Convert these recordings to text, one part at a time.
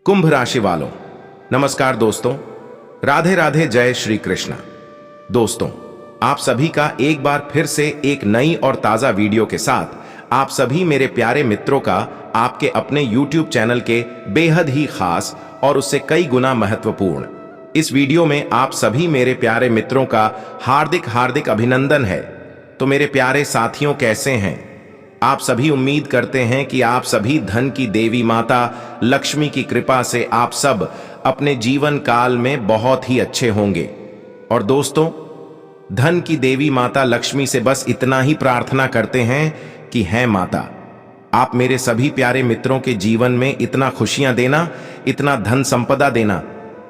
कुंभ राशि वालों, नमस्कार दोस्तों। राधे राधे, जय श्री कृष्णा। दोस्तों, आप सभी का एक बार फिर से एक नई और ताजा वीडियो के साथ आप सभी मेरे प्यारे मित्रों का आपके अपने YouTube चैनल के बेहद ही खास और उससे कई गुना महत्वपूर्ण इस वीडियो में आप सभी मेरे प्यारे मित्रों का हार्दिक हार्दिक अभिनंदन है। तो मेरे प्यारे साथियों, कैसे हैं आप सभी? उम्मीद करते हैं कि आप सभी धन की देवी माता लक्ष्मी की कृपा से आप सब अपने जीवन काल में बहुत ही अच्छे होंगे। और दोस्तों, धन की देवी माता लक्ष्मी से बस इतना ही प्रार्थना करते हैं कि है माता, आप मेरे सभी प्यारे मित्रों के जीवन में इतना खुशियां देना, इतना धन संपदा देना,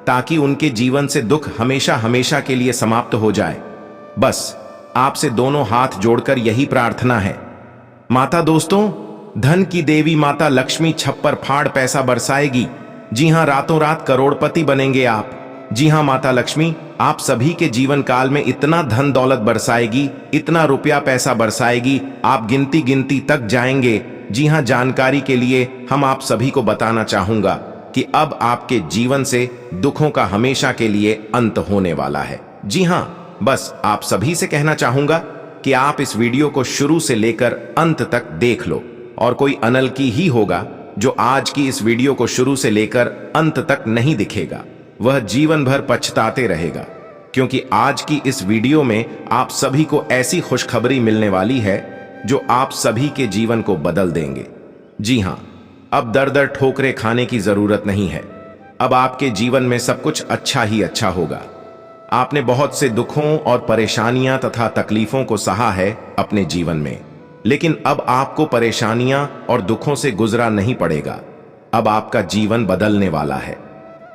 ताकि उनके जीवन से दुख हमेशा हमेशा के लिए समाप्त हो जाए। बस आपसे दोनों हाथ जोड़कर यही प्रार्थना है माता। दोस्तों, धन की देवी माता लक्ष्मी छप्पर फाड़ पैसा बरसाएगी। जी हां, रातों रात करोड़पति बनेंगे आप। जी हां माता लक्ष्मी, आप सभी के जीवन काल में इतना धन दौलत बरसाएगी, इतना रुपया पैसा बरसाएगी, आप गिनती गिनती तक जाएंगे। जी हां, जानकारी के लिए हम आप सभी को बताना चाहूंगा कि अब आपके जीवन से दुखों का हमेशा के लिए अंत होने वाला है। जी हां, बस आप सभी से कहना चाहूंगा कि आप इस वीडियो को शुरू से लेकर अंत तक देख लो। और कोई अनलकी ही होगा जो आज की इस वीडियो को शुरू से लेकर अंत तक नहीं दिखेगा, वह जीवन भर पछताते रहेगा। क्योंकि आज की इस वीडियो में आप सभी को ऐसी खुशखबरी मिलने वाली है जो आप सभी के जीवन को बदल देंगे। जी हां, अब दर दर ठोकरे खाने की जरूरत नहीं है। अब आपके जीवन में सब कुछ अच्छा ही अच्छा होगा। आपने बहुत से दुखों और परेशानियां तथा तकलीफों को सहा है अपने जीवन में, लेकिन अब आपको परेशानियां और दुखों से गुजरा नहीं पड़ेगा। अब आपका जीवन बदलने वाला है।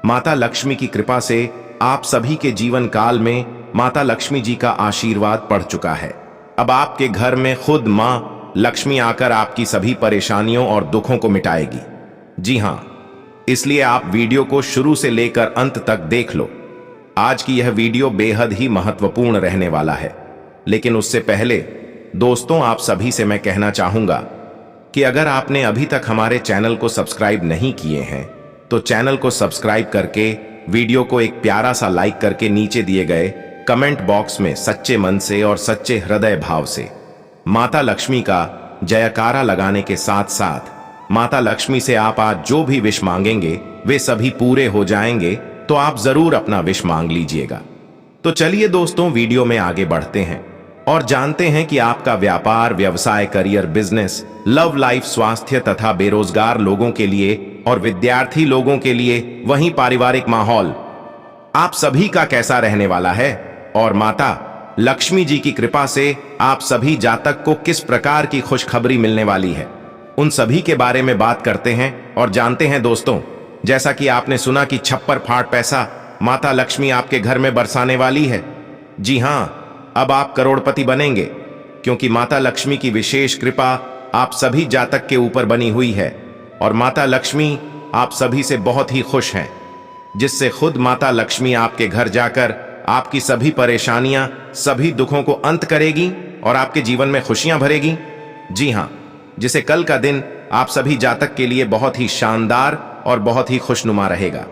माता लक्ष्मी की कृपा से आप सभी के जीवन काल में माता लक्ष्मी जी का आशीर्वाद पड़ चुका है। अब आपके घर में खुद मां लक्ष्मी आकर आपकी सभी परेशानियों और दुखों को मिटाएगी। जी हां, इसलिए आप वीडियो को शुरू से लेकर अंत तक देख लो। आज की यह वीडियो बेहद ही महत्वपूर्ण रहने वाला है। लेकिन उससे पहले दोस्तों, आप सभी से मैं कहना चाहूंगा कि अगर आपने अभी तक हमारे चैनल को सब्सक्राइब नहीं किए हैं तो चैनल को सब्सक्राइब करके वीडियो को एक प्यारा सा लाइक करके नीचे दिए गए कमेंट बॉक्स में सच्चे मन से और सच्चे हृदय भाव से माता लक्ष्मी का जयकारा लगाने के साथ साथ माता लक्ष्मी से आप आज जो भी विश मांगेंगे वे सभी पूरे हो जाएंगे। तो आप जरूर अपना विश मांग लीजिएगा। तो चलिए दोस्तों, वीडियो में आगे बढ़ते हैं और जानते हैं कि आपका व्यापार, व्यवसाय, करियर, बिजनेस, लव लाइफ, स्वास्थ्य तथा बेरोजगार लोगों के लिए और विद्यार्थी लोगों के लिए, वहीं पारिवारिक माहौल आप सभी का कैसा रहने वाला है। और माता लक्ष्मी जी की कृपा से आप सभी जातक को किस प्रकार की खुशखबरी मिलने वाली है, उन सभी के बारे में बात करते हैं और जानते हैं। दोस्तों, जैसा कि आपने सुना कि छप्पर फाड़ पैसा माता लक्ष्मी आपके घर में बरसाने वाली है। जी हां, अब आप करोड़पति बनेंगे, क्योंकि माता लक्ष्मी की विशेष कृपा आप सभी जातक के ऊपर बनी हुई है। और माता लक्ष्मी आप सभी से बहुत ही खुश हैं, जिससे खुद माता लक्ष्मी आपके घर जाकर आपकी सभी परेशानियां, सभी दुखों को अंत करेगी और आपके जीवन में खुशियां भरेगी। जी हां, जिसे कल का दिन आप सभी जातक के लिए बहुत ही शानदार और बहुत ही खुशनुमा रहेगा,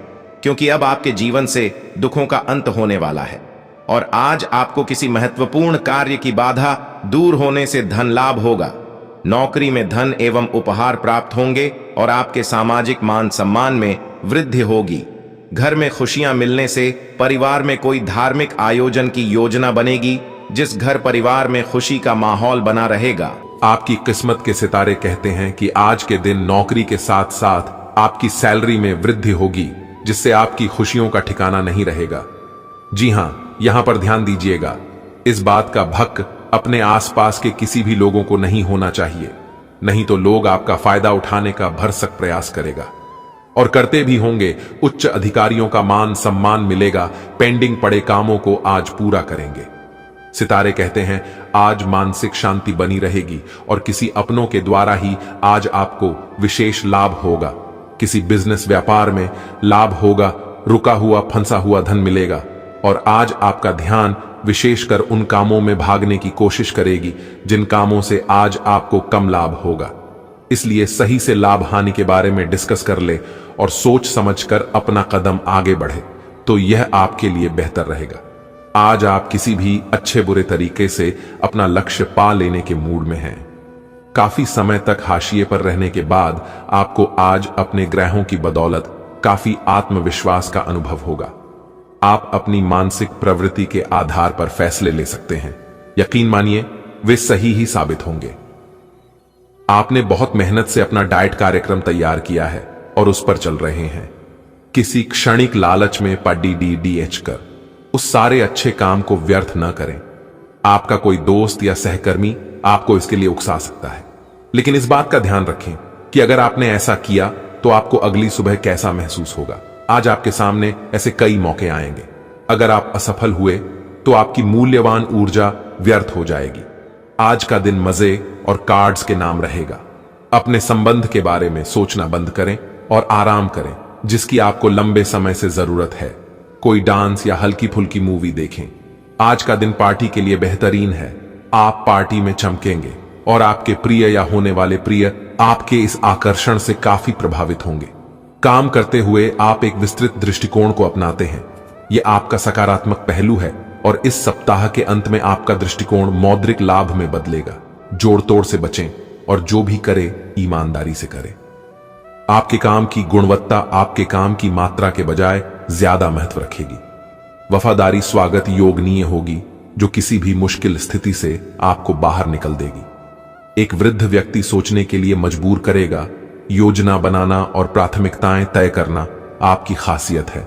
क्योंकि अब आपके जीवन से दुखों का अंत होने वाला है। और आज आपको किसी महत्वपूर्ण कार्य की बाधा दूर होने से धन लाभ होगा। नौकरी में धन एवं उपहार प्राप्त होंगे और आपके सामाजिक मान सम्मान में वृद्धि होगी। घर में खुशियां मिलने से परिवार में कोई धार्मिक आयोजन की योजना बनेगी, जिस घर परिवार में खुशी का माहौल बना रहेगा। आपकी किस्मत के सितारे कहते हैं कि आज के दिन नौकरी के साथ साथ आपकी सैलरी में वृद्धि होगी, जिससे आपकी खुशियों का ठिकाना नहीं रहेगा। जी हां, यहां पर ध्यान दीजिएगा, इस बात का भक अपने आसपास के किसी भी लोगों को नहीं होना चाहिए, नहीं तो लोग आपका फायदा उठाने का भरसक प्रयास करेगा और करते भी होंगे। उच्च अधिकारियों का मान सम्मान मिलेगा। पेंडिंग पड़े कामों को आज पूरा करेंगे। सितारे कहते हैं आज मानसिक शांति बनी रहेगी और किसी अपनों के द्वारा ही आज आपको विशेष लाभ होगा। किसी बिजनेस व्यापार में लाभ होगा। रुका हुआ फंसा हुआ धन मिलेगा और आज आपका ध्यान विशेषकर उन कामों में भागने की कोशिश करेगी जिन कामों से आज आपको कम लाभ होगा। इसलिए सही से लाभ हानि के बारे में डिस्कस कर ले और सोच समझकर अपना कदम आगे बढ़े तो यह आपके लिए बेहतर रहेगा। आज आप किसी भी अच्छे बुरे तरीके से अपना लक्ष्य पा लेने के मूड में हैं। काफी समय तक हाशिए पर रहने के बाद आपको आज अपने ग्रहों की बदौलत काफी आत्मविश्वास का अनुभव होगा। आप अपनी मानसिक प्रवृत्ति के आधार पर फैसले ले सकते हैं। यकीन मानिए वे सही ही साबित होंगे। आपने बहुत मेहनत से अपना डाइट कार्यक्रम तैयार किया है और उस पर चल रहे हैं। किसी क्षणिक लालच में पढ़ कर उस सारे अच्छे काम को व्यर्थ न करें। आपका कोई दोस्त या सहकर्मी आपको इसके लिए उकसा सकता है, लेकिन इस बात का ध्यान रखें कि अगर आपने ऐसा किया तो आपको अगली सुबह कैसा महसूस होगा। आज आपके सामने ऐसे कई मौके आएंगे। अगर आप असफल हुए तो आपकी मूल्यवान ऊर्जा व्यर्थ हो जाएगी। आज का दिन मजे और कार्ड्स के नाम रहेगा। अपने संबंध के बारे में सोचना बंद करें और आराम करें, जिसकी आपको लंबे समय से जरूरत है। कोई डांस या हल्की फुल्की मूवी देखें। आज का दिन पार्टी के लिए बेहतरीन है। आप पार्टी में चमकेंगे और आपके प्रिय या होने वाले प्रिय आपके इस आकर्षण से काफी प्रभावित होंगे। काम करते हुए आप एक विस्तृत दृष्टिकोण को अपनाते हैं। यह आपका सकारात्मक पहलू है और इस सप्ताह के अंत में आपका दृष्टिकोण मौद्रिक लाभ में बदलेगा। जोड़ तोड़ से बचें और जो भी करे ईमानदारी से करें। आपके काम की गुणवत्ता आपके काम की मात्रा के बजाय ज्यादा महत्व रखेगी। वफादारी स्वागत योगनीय होगी, जो किसी भी मुश्किल स्थिति से आपको बाहर निकल देगी। एक वृद्ध व्यक्ति सोचने के लिए मजबूर करेगा। योजना बनाना और प्राथमिकताएं तय करना आपकी खासियत है।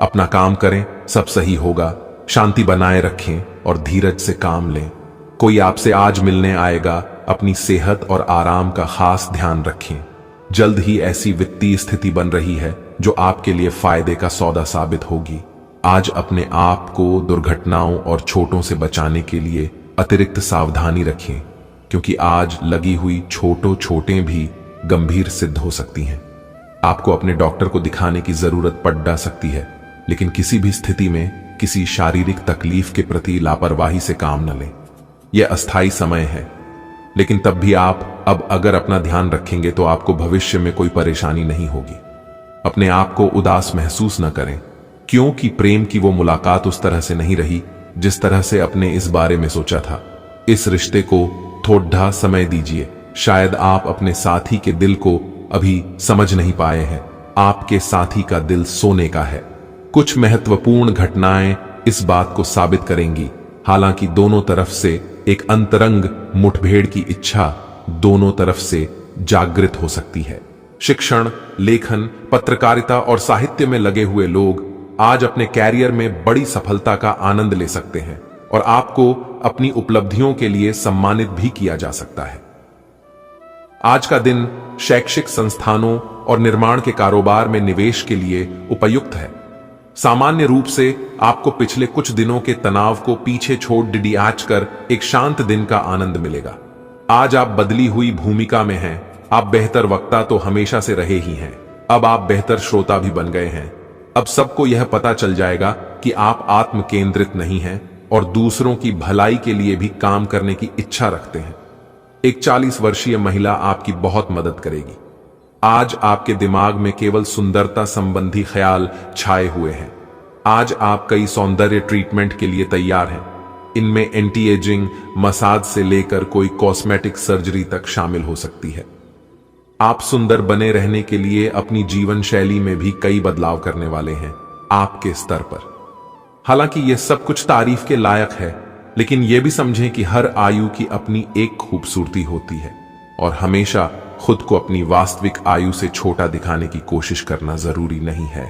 अपना काम करें, सब सही होगा। शांति बनाए रखें और धीरज से काम लें। कोई आपसे आज मिलने आएगा। अपनी सेहत और आराम का खास ध्यान रखें। जल्द ही ऐसी वित्तीय स्थिति बन रही है जो आपके लिए फायदे का सौदा साबित होगी। आज अपने आप को दुर्घटनाओं और चोटों से बचाने के लिए अतिरिक्त सावधानी रखें, क्योंकि आज लगी हुई छोटे भी गंभीर सिद्ध हो सकती हैं। आपको अपने डॉक्टर को दिखाने की जरूरत पड़ सकती है, लेकिन किसी भी स्थिति में किसी शारीरिक तकलीफ के प्रति लापरवाही से काम न लें। यह अस्थायी समय है, लेकिन तब भी आप अब अगर अपना ध्यान रखेंगे तो आपको भविष्य में कोई परेशानी नहीं होगी। अपने आप को उदास महसूस न करें, क्योंकि प्रेम की वो मुलाकात उस तरह से नहीं रही जिस तरह से अपने इस बारे में सोचा था। इस रिश्ते को थोड़ा समय दीजिए। शायद आप अपने साथी के दिल को अभी समझ नहीं पाए हैं। आपके साथी का दिल सोने का है। कुछ महत्वपूर्ण घटनाएं इस बात को साबित करेंगी। हालांकि दोनों तरफ से एक अंतरंग मुठभेड़ की इच्छा दोनों तरफ से जागृत हो सकती है। शिक्षण, लेखन, पत्रकारिता और साहित्य में लगे हुए लोग आज अपने कैरियर में बड़ी सफलता का आनंद ले सकते हैं और आपको अपनी उपलब्धियों के लिए सम्मानित भी किया जा सकता है। आज का दिन शैक्षिक संस्थानों और निर्माण के कारोबार में निवेश के लिए उपयुक्त है। सामान्य रूप से आपको पिछले कुछ दिनों के तनाव को पीछे छोड़ डिडियाच कर एक शांत दिन का आनंद मिलेगा। आज आप बदली हुई भूमिका में हैं। आप बेहतर वक्ता तो हमेशा से रहे ही हैं, अब आप बेहतर श्रोता भी बन गए हैं। अब सबको यह पता चल जाएगा कि आप आत्म केंद्रित नहीं हैं और दूसरों की भलाई के लिए भी काम करने की इच्छा रखते हैं। एक 40 वर्षीय महिला आपकी बहुत मदद करेगी। आज आपके दिमाग में केवल सुंदरता संबंधी ख्याल छाए हुए हैं। आज आप कई सौंदर्य ट्रीटमेंट के लिए तैयार हैं। इनमें एंटी एजिंग, मसाज से लेकर कोई कॉस्मेटिक सर्जरी तक शामिल हो सकती है। आप सुंदर बने रहने के लिए अपनी जीवन शैली में भी कई बदलाव करने वाले हैं आपके स्तर पर। हालांकि यह सब कुछ तारीफ के लायक है, लेकिन यह भी समझें कि हर आयु की अपनी एक खूबसूरती होती है और हमेशा खुद को अपनी वास्तविक आयु से छोटा दिखाने की कोशिश करना जरूरी नहीं है।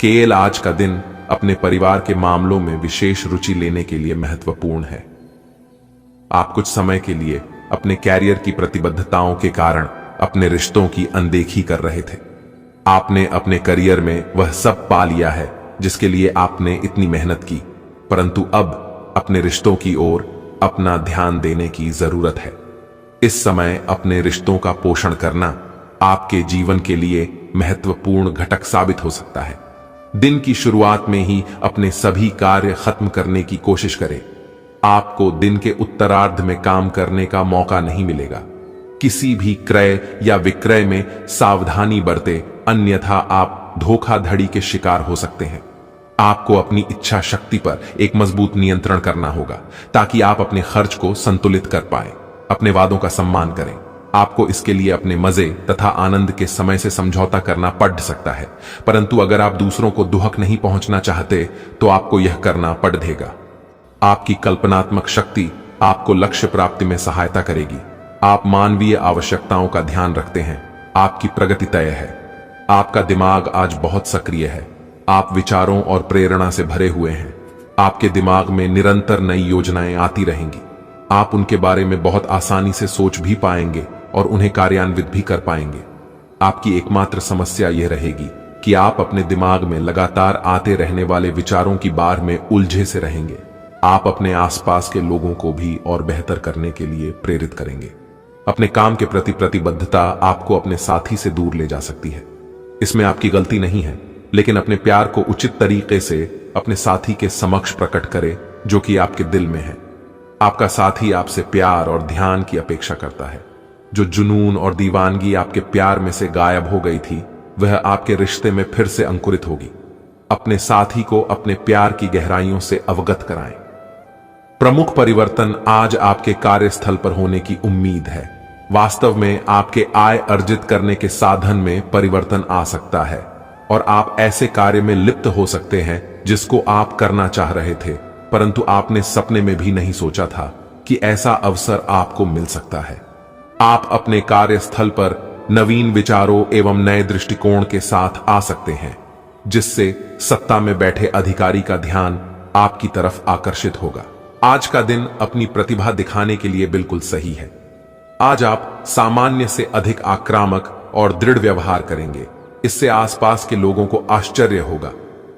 केवल आज का दिन अपने परिवार के मामलों में विशेष रुचि लेने के लिए महत्वपूर्ण है। आप कुछ समय के लिए अपने कैरियर की प्रतिबद्धताओं के कारण अपने रिश्तों की अनदेखी कर रहे थे। आपने अपने करियर में वह सब पा लिया है जिसके लिए आपने इतनी मेहनत की, परंतु अब अपने रिश्तों की ओर अपना ध्यान देने की जरूरत है। इस समय अपने रिश्तों का पोषण करना आपके जीवन के लिए महत्वपूर्ण घटक साबित हो सकता है। दिन की शुरुआत में ही अपने सभी कार्य खत्म करने की कोशिश करें। आपको दिन के उत्तरार्ध में काम करने का मौका नहीं मिलेगा। किसी भी क्रय या विक्रय में सावधानी बरते, अन्यथा आप धोखाधड़ी के शिकार हो सकते हैं। आपको अपनी इच्छा शक्ति पर एक मजबूत नियंत्रण करना होगा ताकि आप अपने खर्च को संतुलित कर पाए। अपने वादों का सम्मान करें। आपको इसके लिए अपने मजे तथा आनंद के समय से समझौता करना पड़ सकता है, परंतु अगर आप दूसरों को दुहक नहीं पहुंचना चाहते तो आपको यह करना पड़ेगा। आपकी कल्पनात्मक शक्ति आपको लक्ष्य प्राप्ति में सहायता करेगी। आप मानवीय आवश्यकताओं का ध्यान रखते हैं। आपकी प्रगति तय है। आपका दिमाग आज बहुत सक्रिय है। आप विचारों और प्रेरणा से भरे हुए हैं। आपके दिमाग में निरंतर नई योजनाएं आती रहेंगी। आप उनके बारे में बहुत आसानी से सोच भी पाएंगे और उन्हें कार्यान्वित भी कर पाएंगे। आपकी एकमात्र समस्या यह रहेगी कि आप अपने दिमाग में लगातार आते रहने वाले विचारों की बाढ़ में उलझे से रहेंगे। आप अपने आसपास के लोगों को भी और बेहतर करने के लिए प्रेरित करेंगे। अपने काम के प्रति प्रतिबद्धता आपको अपने साथी से दूर ले जा सकती है। इसमें आपकी गलती नहीं है, लेकिन अपने प्यार को उचित तरीके से अपने साथी के समक्ष प्रकट करें जो कि आपके दिल में है। आपका साथी आपसे प्यार और ध्यान की अपेक्षा करता है। जो जुनून और दीवानगी आपके प्यार में से गायब हो गई थी, वह आपके रिश्ते में फिर से अंकुरित होगी। अपने साथी को अपने प्यार की गहराइयों से अवगत कराएं। प्रमुख परिवर्तन आज आपके कार्यस्थल पर होने की उम्मीद है। वास्तव में आपके आय अर्जित करने के साधन में परिवर्तन आ सकता है और आप ऐसे कार्य में लिप्त हो सकते हैं जिसको आप करना चाह रहे थे, परंतु आपने सपने में भी नहीं सोचा था कि ऐसा अवसर आपको मिल सकता है। आप अपने कार्यस्थल पर नवीन विचारों एवं नए दृष्टिकोण के साथ आ सकते हैं, जिससे सत्ता में बैठे अधिकारी का ध्यान आपकी तरफ आकर्षित होगा। आज का दिन अपनी प्रतिभा दिखाने के लिए बिल्कुल सही है। आज आप सामान्य से अधिक आक्रामक और दृढ़ व्यवहार करेंगे। इससे आसपास के लोगों को आश्चर्य होगा।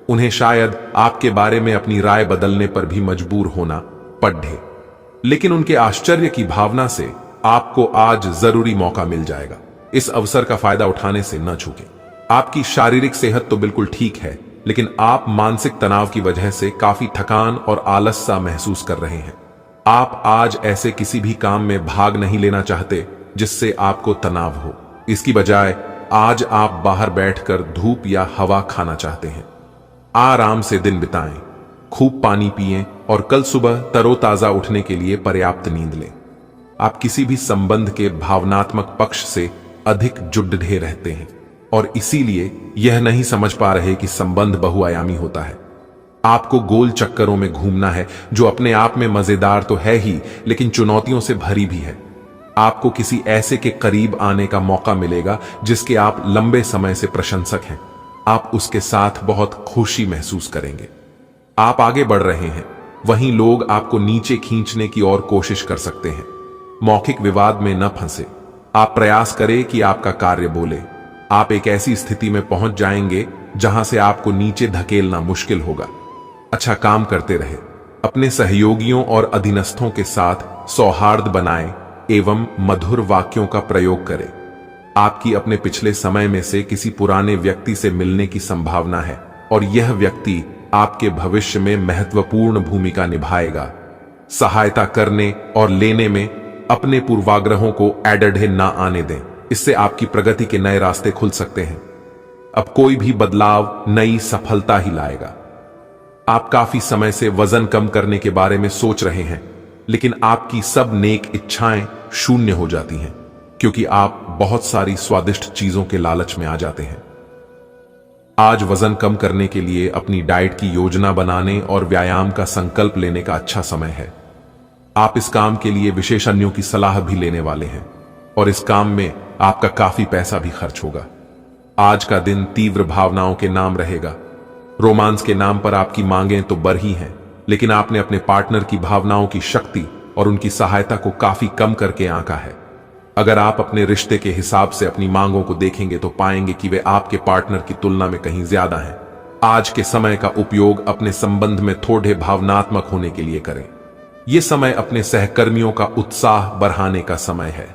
उन्हें शायद आपके बारे में अपनी राय बदलने पर भी मजबूर होना पड़े, लेकिन उनके आश्चर्य की भावना से आपको आज जरूरी मौका मिल जाएगा। इस अवसर का फायदा उठाने से न चूकें। आपकी शारीरिक सेहत तो बिल्कुल ठीक है, लेकिन आप मानसिक तनाव की वजह से काफी थकान और आलस सा महसूस कर रहे हैं। आप आज ऐसे किसी भी काम में भाग नहीं लेना चाहते जिससे आपको तनाव हो। इसकी बजाय आज आप बाहर बैठकर धूप या हवा खाना चाहते हैं। आराम से दिन बिताएं, खूब पानी पिएं और कल सुबह तरोताजा उठने के लिए पर्याप्त नींद लें। आप किसी भी संबंध के भावनात्मक पक्ष से अधिक जुड़े रहते हैं और इसीलिए यह नहीं समझ पा रहे कि संबंध बहुआयामी होता है। आपको गोल चक्करों में घूमना है, जो अपने आप में मजेदार तो है ही, लेकिन चुनौतियों से भरी भी है। आपको किसी ऐसे के करीब आने का मौका मिलेगा जिसके आप लंबे समय से प्रशंसक हैं। आप उसके साथ बहुत खुशी महसूस करेंगे। आप आगे बढ़ रहे हैं, वहीं लोग आपको नीचे खींचने की और कोशिश कर सकते हैं। मौखिक विवाद में न फंसे। आप प्रयास करें कि आपका कार्य बोले। आप एक ऐसी स्थिति में पहुंच जाएंगे जहां से आपको नीचे धकेलना मुश्किल होगा। अच्छा काम करते रहे। अपने सहयोगियों और अधीनस्थों के साथ सौहार्द बनाएं एवं मधुर वाक्यों का प्रयोग करें। आपकी अपने पिछले समय में से किसी पुराने व्यक्ति से मिलने की संभावना है और यह व्यक्ति आपके भविष्य में महत्वपूर्ण भूमिका निभाएगा। सहायता करने और लेने में अपने पूर्वाग्रहों को एडढ़े ना आने दें। इससे आपकी प्रगति के नए रास्ते खुल सकते हैं। अब कोई भी बदलाव नई सफलता ही लाएगा। आप काफी समय से वजन कम करने के बारे में सोच रहे हैं, लेकिन आपकी सब नेक इच्छाएं शून्य हो जाती हैं क्योंकि आप बहुत सारी स्वादिष्ट चीजों के लालच में आ जाते हैं। आज वजन कम करने के लिए अपनी डाइट की योजना बनाने और व्यायाम का संकल्प लेने का अच्छा समय है। आप इस काम के लिए विशेषज्ञों की सलाह भी लेने वाले हैं और इस काम में आपका काफी पैसा भी खर्च होगा। आज का दिन तीव्र भावनाओं के नाम रहेगा। रोमांस के नाम पर आपकी मांगें तो बढ़ ही हैं, लेकिन आपने अपने पार्टनर की भावनाओं की शक्ति और उनकी सहायता को काफी कम करके आंका है। अगर आप अपने रिश्ते के हिसाब से अपनी मांगों को देखेंगे तो पाएंगे कि वे आपके पार्टनर की तुलना में कहीं ज्यादा हैं। आज के समय का उपयोग अपने संबंध में थोड़े भावनात्मक होने के लिए करें। यह समय अपने सहकर्मियों का उत्साह बढ़ाने का समय है।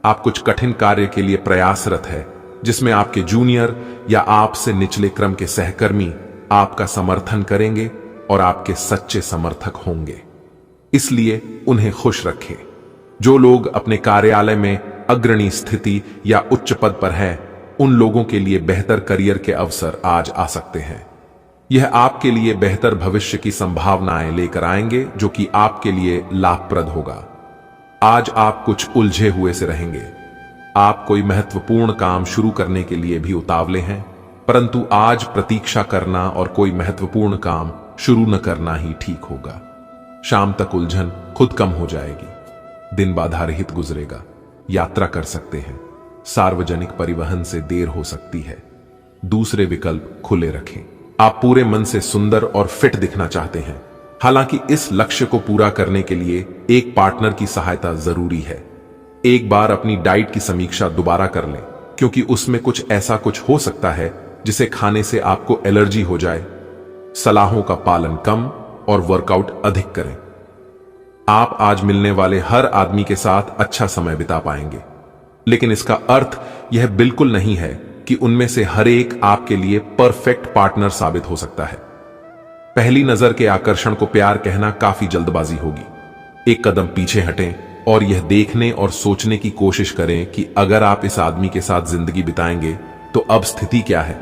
आप कुछ कठिन कार्य के लिए प्रयासरत है, जिसमें आपके जूनियर या आपसे निचले क्रम के सहकर्मी आपका समर्थन करेंगे और आपके सच्चे समर्थक होंगे। इसलिए उन्हें खुश रखें। जो लोग अपने कार्यालय में अग्रणी स्थिति या उच्च पद पर है, उन लोगों के लिए बेहतर करियर के अवसर आज आ सकते हैं। यह आपके लिए बेहतर भविष्य की संभावनाएं लेकर आएंगे जो कि आपके लिए लाभप्रद होगा। आज आप कुछ उलझे हुए से रहेंगे। आप कोई महत्वपूर्ण काम शुरू करने के लिए भी उतावले हैं, परंतु आज प्रतीक्षा करना और कोई महत्वपूर्ण काम शुरू न करना ही ठीक होगा। शाम तक उलझन खुद कम हो जाएगी। दिन बाधा रहित गुजरेगा। यात्रा कर सकते हैं। सार्वजनिक परिवहन से देर हो सकती है। दूसरे विकल्प खुले रखें। आप पूरे मन से सुंदर और फिट दिखना चाहते हैं। हालांकि इस लक्ष्य को पूरा करने के लिए एक पार्टनर की सहायता जरूरी है। एक बार अपनी डाइट की समीक्षा दोबारा कर लें, क्योंकि उसमें कुछ ऐसा कुछ हो सकता है जिसे खाने से आपको एलर्जी हो जाए। सलाहों का पालन कम और वर्कआउट अधिक करें। आप आज मिलने वाले हर आदमी के साथ अच्छा समय बिता पाएंगे, लेकिन इसका अर्थ यह बिल्कुल नहीं है कि उनमें से हर एक आपके लिए परफेक्ट पार्टनर साबित हो सकता है। पहली नजर के आकर्षण को प्यार कहना काफी जल्दबाजी होगी। एक कदम पीछे हटें और यह देखने और सोचने की कोशिश करें कि अगर आप इस आदमी के साथ जिंदगी बिताएंगे तो अब स्थिति क्या है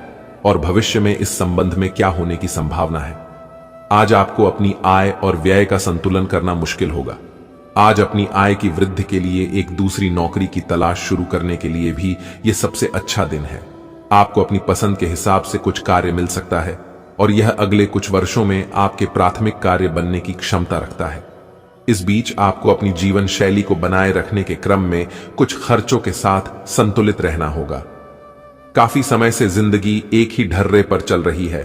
और भविष्य में इस संबंध में क्या होने की संभावना है। आज आपको अपनी आय और व्यय का संतुलन करना मुश्किल होगा। आज अपनी आय की वृद्धि के लिए एक दूसरी नौकरी की तलाश शुरू करने के लिए भी यह सबसे अच्छा दिन है। आपको अपनी पसंद के हिसाब से कुछ कार्य मिल सकता है और यह अगले कुछ वर्षों में आपके प्राथमिक कार्य बनने की क्षमता रखता है। इस बीच आपको अपनी जीवन शैली को बनाए रखने के क्रम में कुछ खर्चों के साथ संतुलित रहना होगा। काफी समय से जिंदगी एक ही ढर्रे पर चल रही है,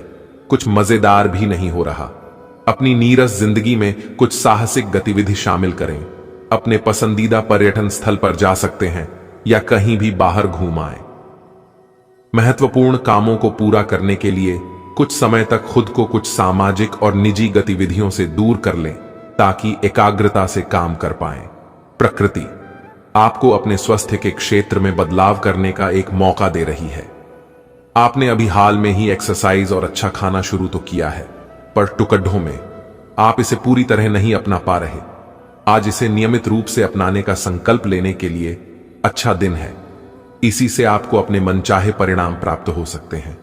कुछ मजेदार भी नहीं हो रहा। अपनी नीरस जिंदगी में कुछ साहसिक गतिविधि शामिल करें। अपने पसंदीदा पर्यटन स्थल पर जा सकते हैं या कहीं भी बाहर घूम आए। महत्वपूर्ण कामों को पूरा करने के लिए कुछ समय तक खुद को कुछ सामाजिक और निजी गतिविधियों से दूर कर लें ताकि एकाग्रता से काम कर पाएं। प्रकृति आपको अपने स्वास्थ्य के क्षेत्र में बदलाव करने का एक मौका दे रही है। आपने अभी हाल में ही एक्सरसाइज और अच्छा खाना शुरू तो किया है, पर टुकड़ों में आप इसे पूरी तरह नहीं अपना पा रहे। आज इसे नियमित रूप से अपनाने का संकल्प लेने के लिए अच्छा दिन है। इसी से आपको अपने मनचाहे परिणाम प्राप्त हो सकते हैं।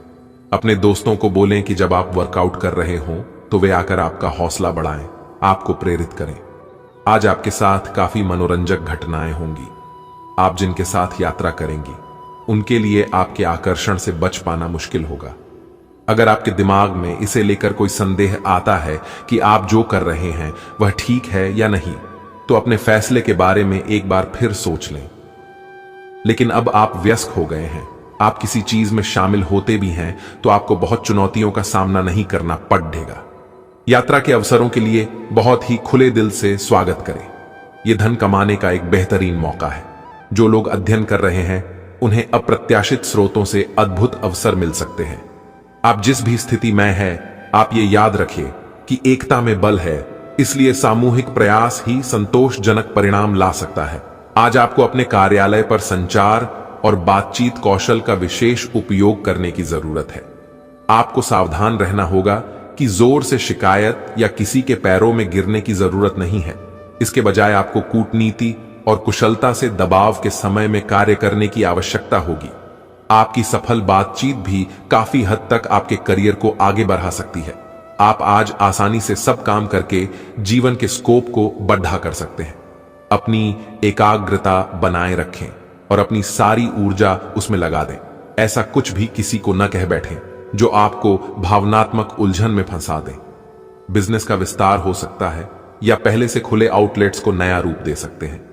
अपने दोस्तों को बोलें कि जब आप वर्कआउट कर रहे हों तो वे आकर आपका हौसला बढ़ाएं, आपको प्रेरित करें। आज आपके साथ काफी मनोरंजक घटनाएं होंगी। आप जिनके साथ यात्रा करेंगी उनके लिए आपके आकर्षण से बच पाना मुश्किल होगा। अगर आपके दिमाग में इसे लेकर कोई संदेह आता है कि आप जो कर रहे हैं वह ठीक है या नहीं, तो अपने फैसले के बारे में एक बार फिर सोच लें। लेकिन अब आप व्यस्त हो गए हैं, आप किसी चीज में शामिल होते भी हैं तो आपको बहुत चुनौतियों का सामना नहीं करना पड़ेगा। यात्रा के अवसरों के लिए बहुत ही खुले दिल से स्वागत करें। यह धन कमाने का एक बेहतरीन मौका है। जो लोग अध्ययन कर रहे हैं उन्हें अप्रत्याशित स्रोतों से अद्भुत अवसर मिल सकते हैं। आप जिस भी स्थिति में हैं, आप ये याद रखिए कि एकता में बल है, इसलिए सामूहिक प्रयास ही संतोषजनक परिणाम ला सकता है। आज आपको अपने कार्यालय पर संचार और बातचीत कौशल का विशेष उपयोग करने की जरूरत है। आपको सावधान रहना होगा कि जोर से शिकायत या किसी के पैरों में गिरने की जरूरत नहीं है। इसके बजाय आपको कूटनीति और कुशलता से दबाव के समय में कार्य करने की आवश्यकता होगी। आपकी सफल बातचीत भी काफी हद तक आपके करियर को आगे बढ़ा सकती है। आप आज आसानी से सब काम करके जीवन के स्कोप को बढ़ा कर सकते हैं। अपनी एकाग्रता बनाए रखें और अपनी सारी ऊर्जा उसमें लगा दें। ऐसा कुछ भी किसी को न कह बैठें जो आपको भावनात्मक उलझन में फंसा दे। बिजनेस का विस्तार हो सकता है या पहले से खुले आउटलेट्स को नया रूप दे सकते हैं।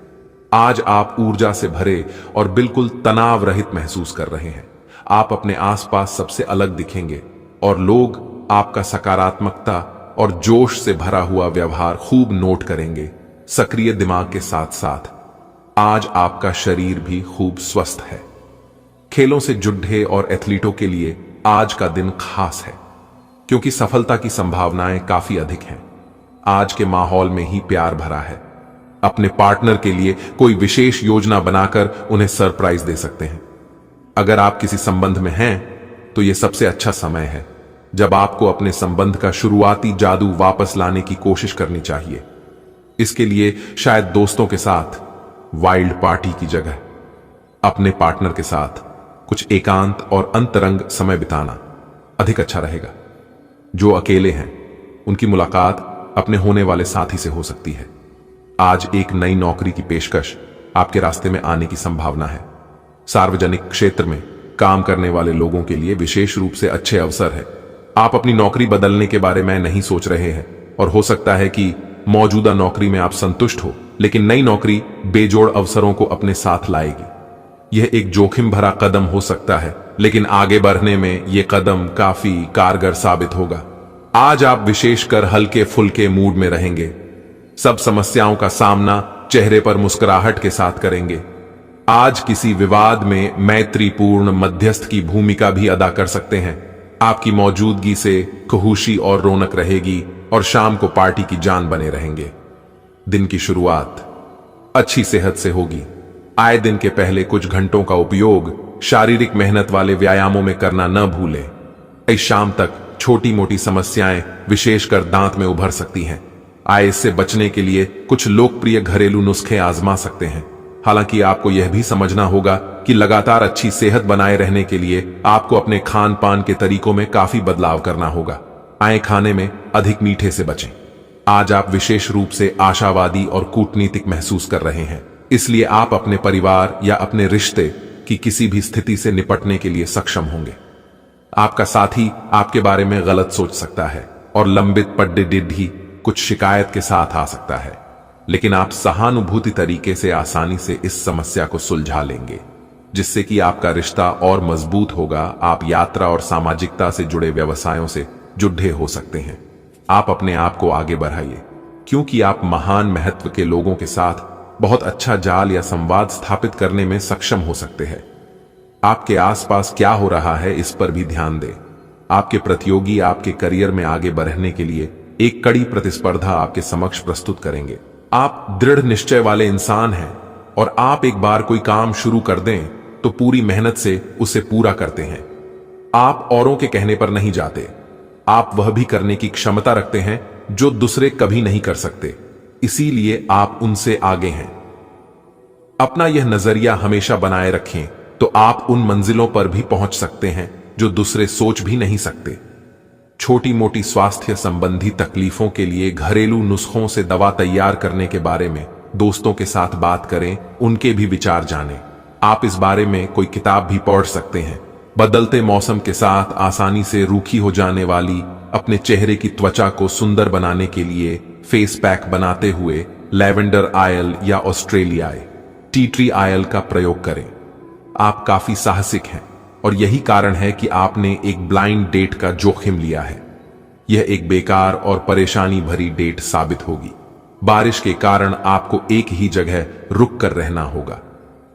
आज आप ऊर्जा से भरे और बिल्कुल तनाव रहित महसूस कर रहे हैं। आप अपने आसपास सबसे अलग दिखेंगे और लोग आपका सकारात्मकता और जोश से भरा हुआ व्यवहार खूब नोट करेंगे। सक्रिय दिमाग के साथ साथ आज आपका शरीर भी खूब स्वस्थ है। खेलों से जुड़े और एथलीटों के लिए आज का दिन खास है क्योंकि सफलता की संभावनाएं काफी अधिक हैं। आज के माहौल में ही प्यार भरा है। अपने पार्टनर के लिए कोई विशेष योजना बनाकर उन्हें सरप्राइज दे सकते हैं। अगर आप किसी संबंध में हैं तो यह सबसे अच्छा समय है जब आपको अपने संबंध का शुरुआती जादू वापस लाने की कोशिश करनी चाहिए। इसके लिए शायद दोस्तों के साथ वाइल्ड पार्टी की जगह अपने पार्टनर के साथ कुछ एकांत और अंतरंग समय बिताना अधिक अच्छा रहेगा। जो अकेले हैं उनकी मुलाकात अपने होने वाले साथी से हो सकती है। आज एक नई नौकरी की पेशकश आपके रास्ते में आने की संभावना है। सार्वजनिक क्षेत्र में काम करने वाले लोगों के लिए विशेष रूप से अच्छे अवसर है। आप अपनी नौकरी बदलने के बारे में नहीं सोच रहे हैं और हो सकता है कि मौजूदा नौकरी में आप संतुष्ट हो, लेकिन नई नौकरी बेजोड़ अवसरों को अपने साथ लाएगी। यह एक जोखिम भरा कदम हो सकता है, लेकिन आगे बढ़ने में यह कदम काफी कारगर साबित होगा। आज आप विशेषकर हल्के फुल्के मूड में रहेंगे। सब समस्याओं का सामना चेहरे पर मुस्कुराहट के साथ करेंगे। आज किसी विवाद में मैत्रीपूर्ण मध्यस्थ की भूमिका भी अदा कर सकते हैं। आपकी मौजूदगी से खुशी और रौनक रहेगी और शाम को पार्टी की जान बने रहेंगे। दिन की शुरुआत अच्छी सेहत से होगी। आए दिन के पहले कुछ घंटों का उपयोग शारीरिक मेहनत वाले व्यायामों में करना न भूलें। इस शाम तक छोटी मोटी समस्याएं विशेषकर दांत में उभर सकती हैं। आए इससे बचने के लिए कुछ लोकप्रिय घरेलू नुस्खे आजमा सकते हैं। हालांकि आपको यह भी समझना होगा कि लगातार अच्छी सेहत बनाए रहने के लिए आपको अपने खान पान के तरीकों में काफी बदलाव करना होगा। आए खाने में अधिक मीठे से बचें। आज आप विशेष रूप से आशावादी और कूटनीतिक महसूस कर रहे हैं, इसलिए आप अपने परिवार या अपने रिश्ते की किसी भी स्थिति से निपटने के लिए सक्षम होंगे। आपका साथी आपके बारे में गलत सोच सकता है और लंबित पड्डे भी कुछ शिकायत के साथ आ सकता है, लेकिन आप सहानुभूति तरीके से आसानी से इस समस्या को सुलझा लेंगे, जिससे कि आपका रिश्ता और मजबूत होगा। आप यात्रा और सामाजिकता से जुड़े व्यवसायों से जुड़े हो सकते हैं। आप अपने आप को आगे बढ़ाइए, क्योंकि आप महान महत्व के लोगों के साथ बहुत अच्छा जाल या संवाद स्थापित करने में सक्षम हो सकते हैं। आपके आसपास क्या हो रहा है इस पर भी ध्यान दें। आपके प्रतियोगी आपके करियर में आगे बढ़ने के लिए एक कड़ी प्रतिस्पर्धा आपके समक्ष प्रस्तुत करेंगे। आप दृढ़ निश्चय वाले इंसान हैं और आप एक बार कोई काम शुरू कर दें तो पूरी मेहनत से उसे पूरा करते हैं। आप औरों के कहने पर नहीं जाते। आप वह भी करने की क्षमता रखते हैं जो दूसरे कभी नहीं कर सकते, इसीलिए आप उनसे आगे हैं। अपना यह नजरिया हमेशा बनाए रखें तो आप उन मंजिलों पर भी पहुंच सकते हैं जो दूसरे सोच भी नहीं सकते। छोटी मोटी स्वास्थ्य संबंधी तकलीफों के लिए घरेलू नुस्खों से दवा तैयार करने के बारे में दोस्तों के साथ बात करें, उनके भी विचार जानें। आप इस बारे में कोई किताब भी पढ़ सकते हैं। बदलते मौसम के साथ आसानी से रूखी हो जाने वाली अपने चेहरे की त्वचा को सुंदर बनाने के लिए फेस पैक बनाते हुए लैवेंडर ऑयल या ऑस्ट्रेलियाई टी ट्री ऑयल का प्रयोग करें। आप काफी साहसिक हैं और यही कारण है कि आपने एक ब्लाइंड डेट का जोखिम लिया है। यह एक बेकार और परेशानी भरी डेट साबित होगी। बारिश के कारण आपको एक ही जगह रुक कर रहना होगा।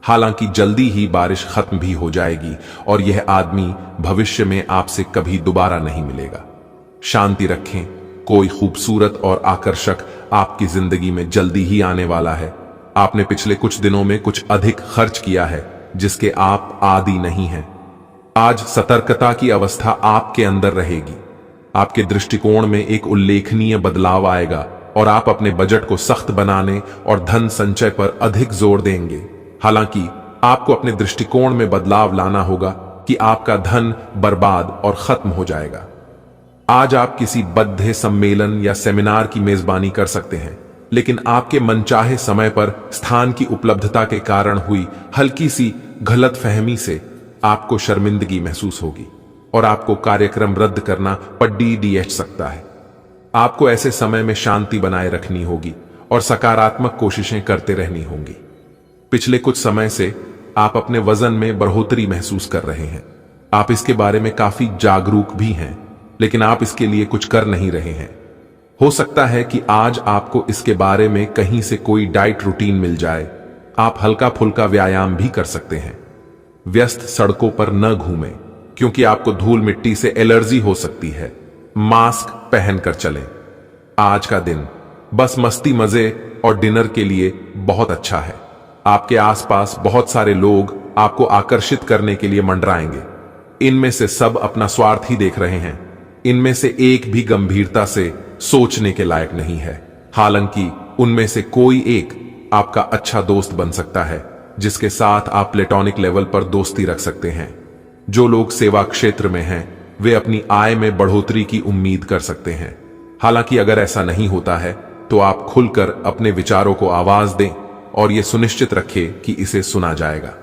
हालांकि जल्दी ही बारिश खत्म भी हो जाएगी और यह आदमी भविष्य में आपसे कभी दोबारा नहीं मिलेगा। शांति रखें। कोई खूबसूरत और आकर्षक आपकी जिंदगी में जल्दी ही आने वाला है। आपने पिछले कुछ दिनों में कुछ अधिक खर्च किया है जिसके आप आदी नहीं हैं। आज सतर्कता की अवस्था आपके अंदर रहेगी। आपके दृष्टिकोण में एक उल्लेखनीय बदलाव आएगा और आप अपने बजट को सख्त बनाने और धन संचय पर अधिक जोर देंगे। हालांकि आपको अपने दृष्टिकोण में बदलाव लाना होगा कि आपका धन बर्बाद और खत्म हो जाएगा। आज आप किसी बद्ध सम्मेलन या सेमिनार की मेजबानी कर सकते हैं, लेकिन आपके मनचाहे समय पर स्थान की उपलब्धता के कारण हुई हल्की सी गलतफहमी से आपको शर्मिंदगी महसूस होगी और आपको कार्यक्रम रद्द करना पड़ सकता है। आपको ऐसे समय में शांति बनाए रखनी होगी और सकारात्मक कोशिशें करते रहनी होंगी। पिछले कुछ समय से आप अपने वजन में बढ़ोतरी महसूस कर रहे हैं। आप इसके बारे में काफी जागरूक भी हैं, लेकिन आप इसके लिए कुछ कर नहीं रहे हैं। हो सकता है कि आज आपको इसके बारे में कहीं से कोई डाइट रूटीन मिल जाए। आप हल्का फुल्का व्यायाम भी कर सकते हैं। व्यस्त सड़कों पर न घूमें, क्योंकि आपको धूल मिट्टी से एलर्जी हो सकती है। मास्क पहनकर चलें। आज का दिन बस मस्ती मजे और डिनर के लिए बहुत अच्छा है। आपके आसपास बहुत सारे लोग आपको आकर्षित करने के लिए मंडराएंगे। इनमें से सब अपना स्वार्थ ही देख रहे हैं। इनमें से एक भी गंभीरता से सोचने के लायक नहीं है। हालांकि उनमें से कोई एक आपका अच्छा दोस्त बन सकता है जिसके साथ आप प्लेटोनिक लेवल पर दोस्ती रख सकते हैं। जो लोग सेवा क्षेत्र में हैं वे अपनी आय में बढ़ोतरी की उम्मीद कर सकते हैं। हालांकि अगर ऐसा नहीं होता है तो आप खुलकर अपने विचारों को आवाज दें और यह सुनिश्चित रखें कि इसे सुना जाएगा।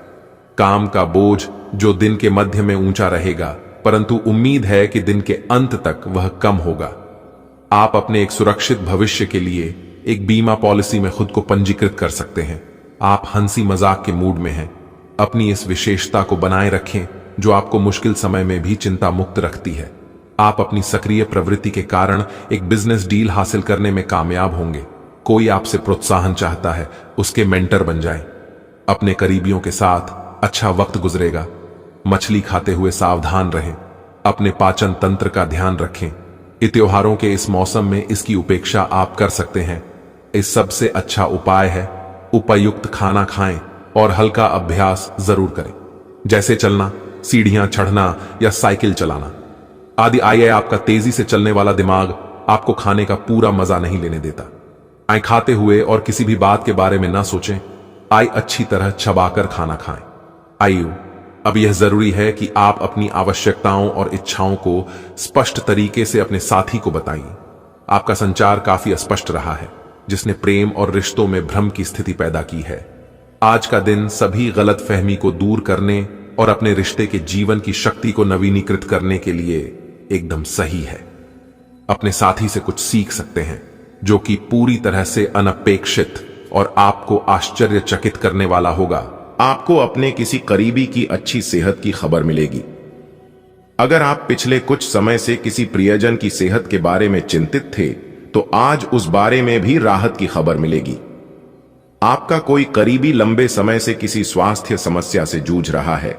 काम का बोझ जो दिन के मध्य में ऊंचा रहेगा, परंतु उम्मीद है कि दिन के अंत तक वह कम होगा। आप अपने एक सुरक्षित भविष्य के लिए एक बीमा पॉलिसी में खुद को पंजीकृत कर सकते हैं। आप हंसी मजाक के मूड में हैं। अपनी इस विशेषता को बनाए रखें जो आपको मुश्किल समय में भी चिंता मुक्त रखती है। आप अपनी सक्रिय प्रवृत्ति के कारण एक बिजनेस डील हासिल करने में कामयाब होंगे। कोई आपसे प्रोत्साहन चाहता है, उसके मेंटर बन जाएं। अपने करीबियों के साथ अच्छा वक्त गुजरेगा। मछली खाते हुए सावधान रहें। अपने पाचन तंत्र का ध्यान रखें। त्योहारों के इस मौसम में इसकी उपेक्षा आप कर सकते हैं। इस सबसे अच्छा उपाय है उपयुक्त खाना खाएं और हल्का अभ्यास जरूर करें, जैसे चलना, सीढ़ियां चढ़ना या साइकिल चलाना आदि। आइए, आपका तेजी से चलने वाला दिमाग आपको खाने का पूरा मजा नहीं लेने देता। आए खाते हुए और किसी भी बात के बारे में ना सोचें। आए अच्छी तरह चबाकर खाना खाएं। आइयो, अब यह जरूरी है कि आप अपनी आवश्यकताओं और इच्छाओं को स्पष्ट तरीके से अपने साथी को बताइए। आपका संचार काफी अस्पष्ट रहा है, जिसने प्रेम और रिश्तों में भ्रम की स्थिति पैदा की है। आज का दिन सभी गलतफहमी को दूर करने और अपने रिश्ते के जीवन की शक्ति को नवीनीकृत करने के लिए एकदम सही है। अपने साथी से कुछ सीख सकते हैं जो कि पूरी तरह से अनपेक्षित और आपको आश्चर्यचकित करने वाला होगा। आपको अपने किसी करीबी की अच्छी सेहत की खबर मिलेगी। अगर आप पिछले कुछ समय से किसी प्रियजन की सेहत के बारे में चिंतित थे तो आज उस बारे में भी राहत की खबर मिलेगी। आपका कोई करीबी लंबे समय से किसी स्वास्थ्य समस्या से जूझ रहा है।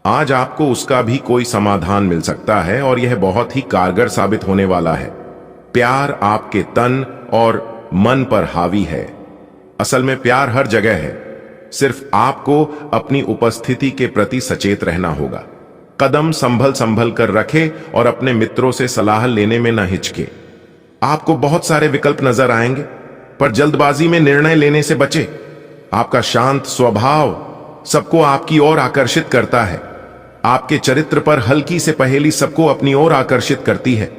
आज आपको उसका भी कोई समाधान मिल सकता है और यह बहुत ही कारगर साबित होने वाला है। प्यार आपके तन और मन पर हावी है। असल में प्यार हर जगह है, सिर्फ आपको अपनी उपस्थिति के प्रति सचेत रहना होगा। कदम संभल संभल कर रखे और अपने मित्रों से सलाह लेने में न हिचके। आपको बहुत सारे विकल्प नजर आएंगे, पर जल्दबाजी में निर्णय लेने से बचे। आपका शांत स्वभाव सबको आपकी ओर आकर्षित करता है। आपके चरित्र पर हल्की से पहेली सबको अपनी ओर आकर्षित करती है।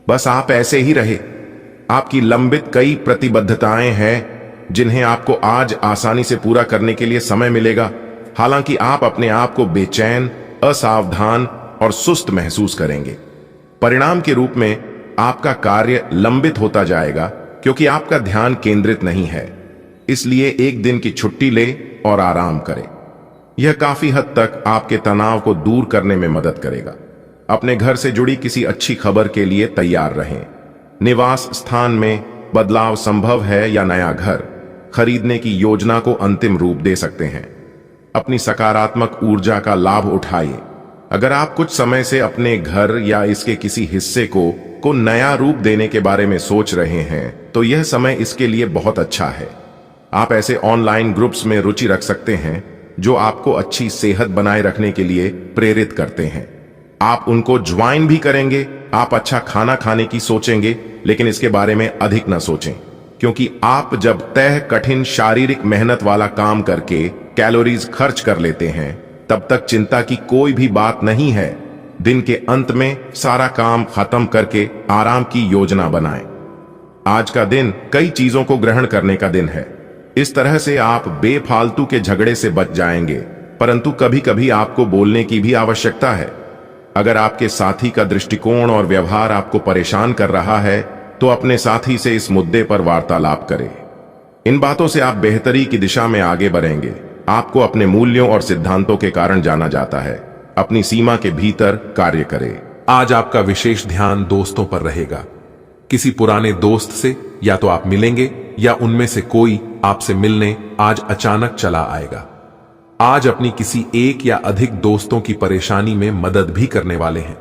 बस आप ऐसे ही रहे। आपकी लंबित कई प्रतिबद्धताएं हैं जिन्हें आपको आज आसानी से पूरा करने के लिए समय मिलेगा। हालांकि आप अपने आप को बेचैन, असावधान और सुस्त महसूस करेंगे। परिणाम के रूप में आपका कार्य लंबित होता जाएगा क्योंकि आपका ध्यान केंद्रित नहीं है। इसलिए एक दिन की छुट्टी ले और आराम करें। यह काफी हद तक आपके तनाव को दूर करने में मदद करेगा। अपने घर से जुड़ी किसी अच्छी खबर के लिए तैयार रहें। निवास स्थान में बदलाव संभव है या नया घर खरीदने की योजना को अंतिम रूप दे सकते हैं। अपनी सकारात्मक ऊर्जा का लाभ उठाइए। अगर आप कुछ समय से अपने घर या इसके किसी हिस्से को नया रूप देने के बारे में सोच रहे हैं तो यह समय इसके लिए बहुत अच्छा है। आप ऐसे ऑनलाइन ग्रुप्स में रुचि रख सकते हैं जो आपको अच्छी सेहत बनाए रखने के लिए प्रेरित करते हैं। आप उनको ज्वाइन भी करेंगे। आप अच्छा खाना खाने की सोचेंगे, लेकिन इसके बारे में अधिक न सोचें, क्योंकि आप जब तय कठिन शारीरिक मेहनत वाला काम करके कैलोरीज खर्च कर लेते हैं तब तक चिंता की कोई भी बात नहीं है। दिन के अंत में सारा काम खत्म करके आराम की योजना बनाएं। आज का दिन कई चीजों को ग्रहण करने का दिन है। इस तरह से आप बेफालतू के झगड़े से बच जाएंगे, परंतु कभी कभी आपको बोलने की भी आवश्यकता है। अगर आपके साथी का दृष्टिकोण और व्यवहार आपको परेशान कर रहा है तो अपने साथी से इस मुद्दे पर वार्तालाप करें। इन बातों से आप बेहतरी की दिशा में आगे बढ़ेंगे। आपको अपने मूल्यों और सिद्धांतों के कारण जाना जाता है। अपनी सीमा के भीतर कार्य करें। आज आपका विशेष ध्यान दोस्तों पर रहेगा। किसी पुराने दोस्त से या तो आप मिलेंगे या उनमें से कोई आपसे मिलने आज अचानक चला आएगा। आज अपनी किसी एक या अधिक दोस्तों की परेशानी में मदद भी करने वाले हैं।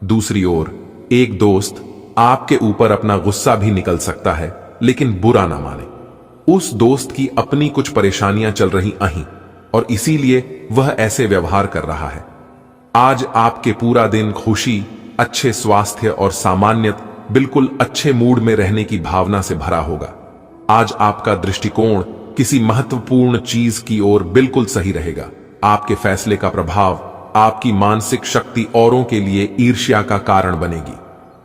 दूसरी ओर एक दोस्त आपके ऊपर अपना गुस्सा भी निकल सकता है, लेकिन बुरा ना माने। उस दोस्त की अपनी कुछ परेशानियां चल रही अहीं और इसीलिए वह ऐसे व्यवहार कर रहा है। आज आपके पूरा दिन खुशी, अच्छे स्वास्थ्य और सामान्य बिल्कुल अच्छे मूड में रहने की भावना से भरा होगा। आज आपका दृष्टिकोण किसी महत्वपूर्ण चीज की ओर बिल्कुल सही रहेगा। आपके फैसले का प्रभाव आपकी मानसिक शक्ति औरों के लिए ईर्ष्या का कारण बनेगी।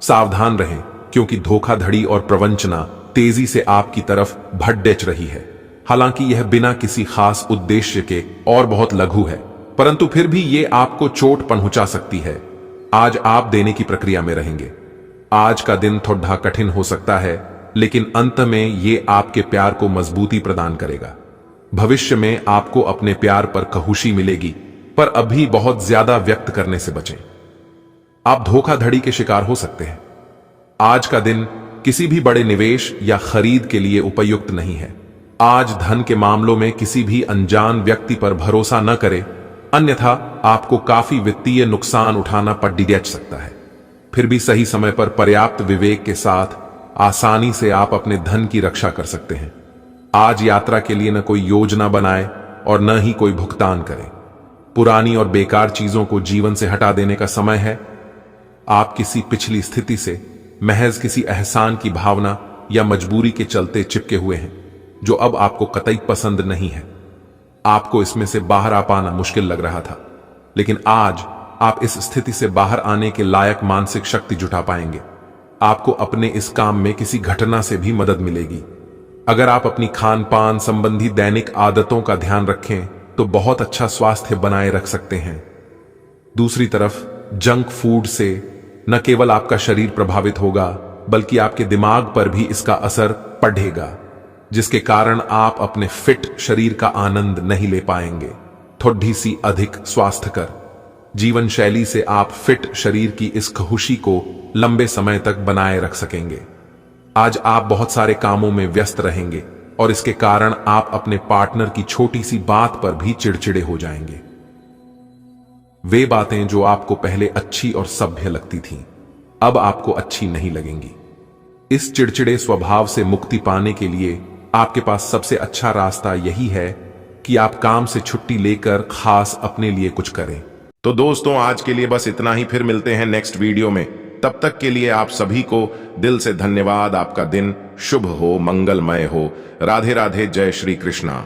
सावधान रहें, क्योंकि धोखाधड़ी और प्रवंचना तेजी से आपकी तरफ भड़ेच रही है। हालांकि यह बिना किसी खास उद्देश्य के और बहुत लघु है, परंतु फिर भी ये आपको चोट पहुंचा सकती है। आज आप देने की प्रक्रिया में रहेंगे। आज का दिन थोड़ा कठिन हो सकता है, लेकिन अंत में ये आपके प्यार को मजबूती प्रदान करेगा। भविष्य में आपको अपने प्यार पर खुशी मिलेगी, पर अभी बहुत ज्यादा व्यक्त करने से बचें। आप धोखाधड़ी के शिकार हो सकते हैं। आज का दिन किसी भी बड़े निवेश या खरीद के लिए उपयुक्त नहीं है। आज धन के मामलों में किसी भी अनजान व्यक्ति पर भरोसा न करें, अन्यथा आपको काफी वित्तीय नुकसान उठाना पड़ सकता है। फिर भी सही समय पर पर्याप्त विवेक के साथ आसानी से आप अपने धन की रक्षा कर सकते हैं। आज यात्रा के लिए न कोई योजना बनाएं और न ही कोई भुगतान करें। पुरानी और बेकार चीजों को जीवन से हटा देने का समय है। आप किसी पिछली स्थिति से महज किसी एहसान की भावना या मजबूरी के चलते चिपके हुए हैं, जो अब आपको कतई पसंद नहीं है। आपको इसमें से बाहर आ पाना मुश्किल लग रहा था, लेकिन आज आप इस स्थिति से बाहर आने के लायक मानसिक शक्ति जुटा पाएंगे। आपको अपने इस काम में किसी घटना से भी मदद मिलेगी। अगर आप अपनी खान पान संबंधी दैनिक आदतों का ध्यान रखें तो बहुत अच्छा स्वास्थ्य बनाए रख सकते हैं। दूसरी तरफ जंक फूड से न केवल आपका शरीर प्रभावित होगा, बल्कि आपके दिमाग पर भी इसका असर पड़ेगा, जिसके कारण आप अपने फिट शरीर का आनंद नहीं ले पाएंगे। थोड़ी सी अधिक स्वास्थ्यकर जीवन शैली से आप फिट शरीर की इस खुशी को लंबे समय तक बनाए रख सकेंगे। आज आप बहुत सारे कामों में व्यस्त रहेंगे और इसके कारण आप अपने पार्टनर की छोटी सी बात पर भी चिड़चिड़े हो जाएंगे। वे बातें जो आपको पहले अच्छी और सभ्य लगती थीं, अब आपको अच्छी नहीं लगेंगी। इस चिड़चिड़े स्वभाव से मुक्ति पाने के लिए आपके पास सबसे अच्छा रास्ता यही है कि आप काम से छुट्टी लेकर खास अपने लिए कुछ करें। तो दोस्तों, आज के लिए बस इतना ही। फिर मिलते हैं नेक्स्ट वीडियो में। तब तक के लिए आप सभी को दिल से धन्यवाद। आपका दिन शुभ हो, मंगलमय हो। राधे राधे, जय श्री कृष्णा।